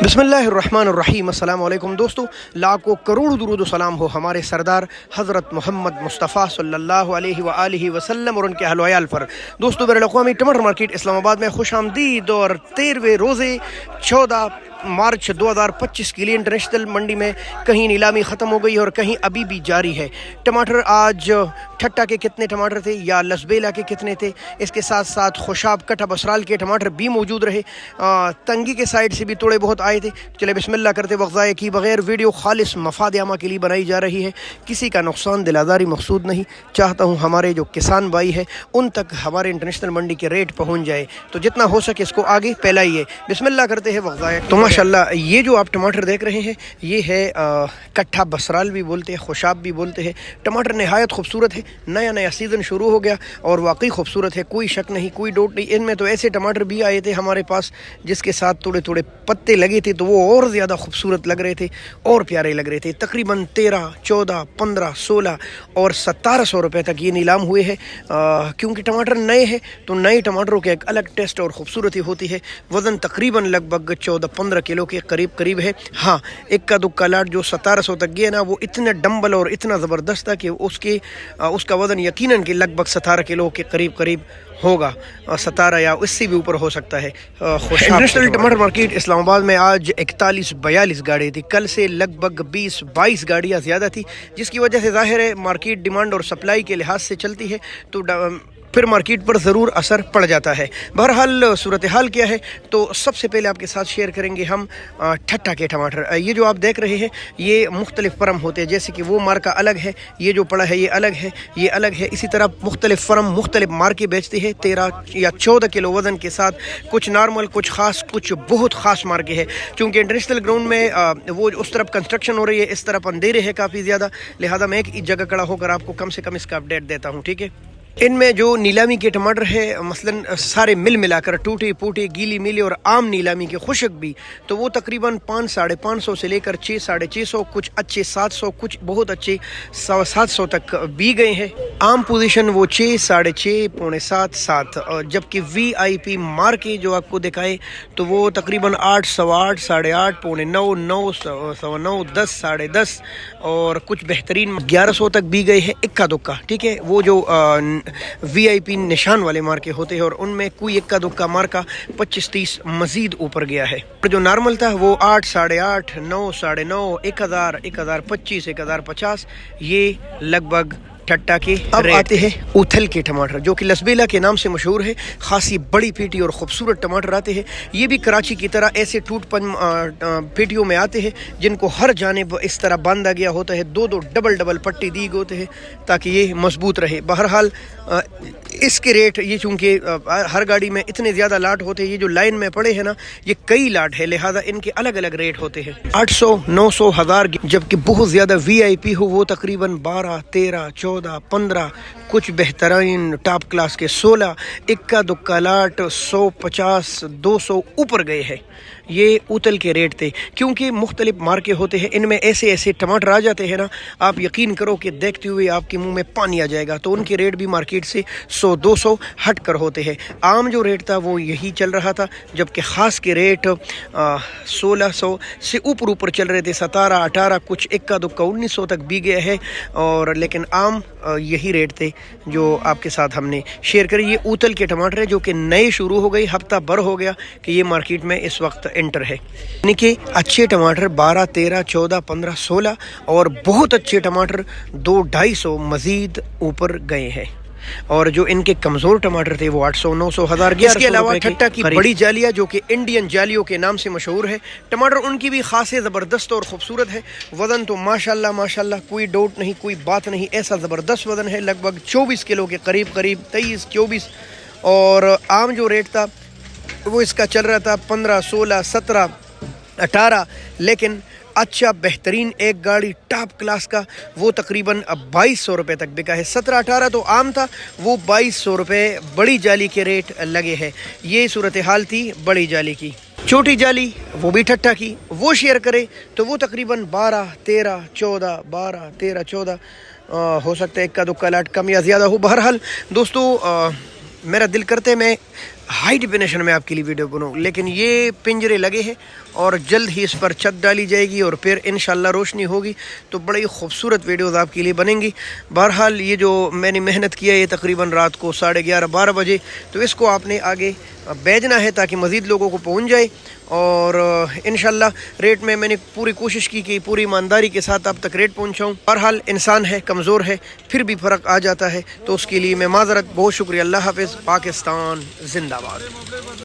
बिस्मिल्लाहिर्रहमानिर्रहीम। अस्सलाम वालेकुम दोस्तों, लाखों करोड़ दुरूद सलाम हो हमारे सरदार हज़रत मोहम्मद मुस्तफ़ा सल्लल्लाहु अलैहि व आलिहि वसल्लम और उनके अहल वयाल पर। दोस्तों, बैरुल-अक़वामी टमाटर मार्केट इस्लामाबाद में खुश आमदीद। और 13वें रोज़े 14 मार्च 2025 के लिए इंटरनेशनल मंडी में कहीं नीलामी ख़त्म हो गई और कहीं अभी भी जारी है। टमाटर आज ठट्टा के कितने टमाटर थे या लसबेला के कितने थे, इसके साथ साथ खुशाब कटा बसराल के टमाटर भी मौजूद रहे। तंगी के साइड से भी थोड़े बहुत आए थे। चले बिस्मिल्लाह करते वक्त ज़ाया की बगैर वीडियो खालिस मफाद आमा के लिए बनाई जा रही है, किसी का नुकसान दिलादारी मकसूद नहीं। चाहता हूँ हमारे जो किसान भाई है उन तक हमारे इंटरनेशनल मंडी के रेट पहुँच जाए, तो जितना हो सके इसको आगे फैलाइए। बिस्मिल्लाह करते हैं वक्त ज़ाया। तो माशाल्लाह ये जो आप टमाटर देख रहे हैं ये है कट्ठा बसराल भी बोलते हैं, खुशाब भी बोलते हैं। टमाटर नहायत खूबसूरत है, नया नया सीज़न शुरू हो गया और वाकई खूबसूरत है, कोई शक नहीं, कोई डाउट नहीं। इनमें तो ऐसे टमाटर भी आए थे हमारे पास जिसके साथ थोड़े थोड़े पत्ते लगे थे, तो वो और ज़्यादा खूबसूरत लग रहे थे और प्यारे लग रहे थे। तकरीबन 13, 14, 15, 16 और 1700 रुपये तक ये नीलाम हुए हैं। क्योंकि टमाटर नए हैं तो नए टमाटरों के एक अलग टेस्ट और ख़ूबसूरती होती है। वज़न तकरीबन लगभग 14-15 किलो के करीब है। हाँ, इक्का दुक्का लाट जो 1700 तक गया ना, वो इतना डम्बल और इतना ज़बरदस्त था कि उसका वज़न यकीनन कि लगभग 17 किलो के करीब होगा, 17 या उससे भी ऊपर हो सकता है। इंटरनेशनल टमाटर मार्केट इस्लामाबाद में आज 41-42 गाड़ी थी। कल से लगभग 20-22 गाड़ियाँ ज़्यादा थी, जिसकी वजह से ज़ाहिर है मार्केट डिमांड और सप्लाई के लिहाज से चलती है तो फिर मार्केट पर ज़रूर असर पड़ जाता है। बहरहाल सूरत हाल क्या है, तो सबसे पहले आपके साथ शेयर करेंगे हम ठट्टा के टमाटर। ये जो आप देख रहे हैं ये मुख्तलिफ़ फर्म होते हैं, जैसे कि वो मार्का अलग है, ये जो पड़ा है ये अलग है, ये अलग है। इसी तरह मुख्तलिफ़ फर्म मुख्तलिफ़ मार्के बेचते हैं 13 या 14 किलो वज़न के साथ। कुछ नॉर्मल, कुछ ख़ास, कुछ बहुत ख़ास मार्के है। चूँकि इंटरनेशनल ग्राउंड में वो उस तरफ कंस्ट्रक्शन हो रही है, इस तरफ अंधेरे है काफ़ी ज़्यादा, लिहाजा मैं एक जगह खड़ा होकर आपको कम से कम इसका अपडेट देता हूँ, ठीक है। इनमें जो नीलामी के टमाटर है मसलन सारे मिलाकर टूटे फूटे, गीली मिली और आम नीलामी के खुशक भी, तो वो तकरीबन 500-550 से लेकर 600-650, कुछ अच्छे 700, कुछ बहुत अच्छे 750 तक भी गए हैं। आम पोजीशन वो 6, 6.5, पौने 7, 7। और जबकि VIP मार के जो आपको दिखाए तो वो तकरीबन 8, 8.25, 8.5, पौने 9, 9, 9, 10, 10.5 और कुछ बेहतरीन 1100 तक भी गए हैं इक्का दुक्का, ठीक है। वो जो VIP निशान वाले मार्के होते हैं और उनमें कोई इक्का दुक्का मार्का 25-30 मजीद ऊपर गया है। जो नॉर्मल था वो 8, 8.5, 9, 9.5, 1000, 1025, 1050, ये लगभग ठट्टा के। अब आते हैं उथल के टमाटर जो कि लसबेला के नाम से मशहूर है। खासी बड़ी पेटी और ख़ूबसूरत टमाटर आते हैं। ये भी कराची की तरह ऐसे पेटियों में आते हैं जिनको हर जानिब इस तरह बांधा गया होता है, 2-2 डबल पट्टी दी होते हैं ताकि ये मजबूत रहे। बहरहाल इसके रेट ये चूँकि हर गाड़ी में इतने ज़्यादा लाट होते हैं, ये जो लाइन में पड़े हैं ना ये कई लाट है, लिहाजा इनके अलग अलग रेट होते हैं। 800, 900, 1000, जबकि बहुत ज़्यादा VIP हो वो तकरीबन 12, 13, 14, 15, कुछ बेहतरीन टॉप क्लास के 16, इक्का दुक्का लाट 150, 200 ऊपर गए हैं। ये उतल के रेट थे। क्योंकि मुख्तलिफ मार्के होते हैं, इनमें ऐसे टमाटर आ जाते हैं ना, आप यकीन करो कि देखते हुए आपके मुंह में पानी आ जाएगा। तो उनके रेट भी मार्केट से 100-200 हट कर होते हैं। आम जो रेट था वो यही चल रहा था, जबकि ख़ास के रेट 1600 से ऊपर चल रहे थे, 17, 18, कुछ इक्का दुक्का 1900 तक भी गया है। और लेकिन आम यही रेट थे जो आपके साथ हमने शेयर करी। ये उतल के टमाटर है जो कि नए शुरू हो गई, हफ्ता भर हो गया कि ये मार्केट में इस वक्त एंटर है। यानी कि अच्छे टमाटर 12, 13, 14, 15, 16 और बहुत अच्छे टमाटर 200-250 मजीद ऊपर गए हैं। और जो इनके कमज़ोर टमाटर थे वो 800, 900, 1000 गया। इसके अलावा ठट्टा की बड़ी जालिया जो कि इंडियन जालियों के नाम से मशहूर है। टमाटर उनकी भी खासे ज़बरदस्त और ख़ूबसूरत है। वज़न तो माशाल्लाह कोई डाउट नहीं, कोई बात नहीं, ऐसा ज़बरदस्त वज़न है, लगभग 24 किलो के करीब 23, 24। और आम जो रेट था वो इसका चल रहा था 15, 16, 17, 18, लेकिन अच्छा बेहतरीन एक गाड़ी टॉप क्लास का वो तकरीबन 2200 रुपये तक बिका है। 17-18 तो आम था, वो 2200 रुपये बड़ी जाली के रेट लगे हैं। ये सूरत हाल थी बड़ी जाली की। छोटी जाली वो भी ठट्टा की, वो शेयर करे तो वो तकरीबन 12, 13, 14, 12, 13, 14 हो सकता है इक्का दुक्का लाट कम या ज़्यादा हो। बहरहाल दोस्तों मेरा दिल करते मैं हाई डिफिनेशन में आपके लिए वीडियो बनाऊँ, लेकिन ये पिंजरे लगे हैं और जल्द ही इस पर छत डाली जाएगी और फिर इंशाल्लाह रोशनी होगी तो बड़ी खूबसूरत वीडियोस आपके लिए बनेंगी। बहरहाल ये जो मैंने मेहनत किया है तकरीबन रात को 11:30-12 बजे, तो इसको आपने आगे भेजना है ताकि मज़ीद लोगों को पहुंच जाए। और इंशाल्लाह रेट में मैंने पूरी कोशिश की कि पूरी ईमानदारी के साथ आप तक रेट पहुंचाऊं। बहरहाल इंसान है, कमज़ोर है, फिर भी फ़र्क आ जाता है, तो उसके लिए मैं माज़रत। बहुत शुक्रिया। अल्लाह हाफ़िज़। पाकिस्तान ज़िंदाबाद।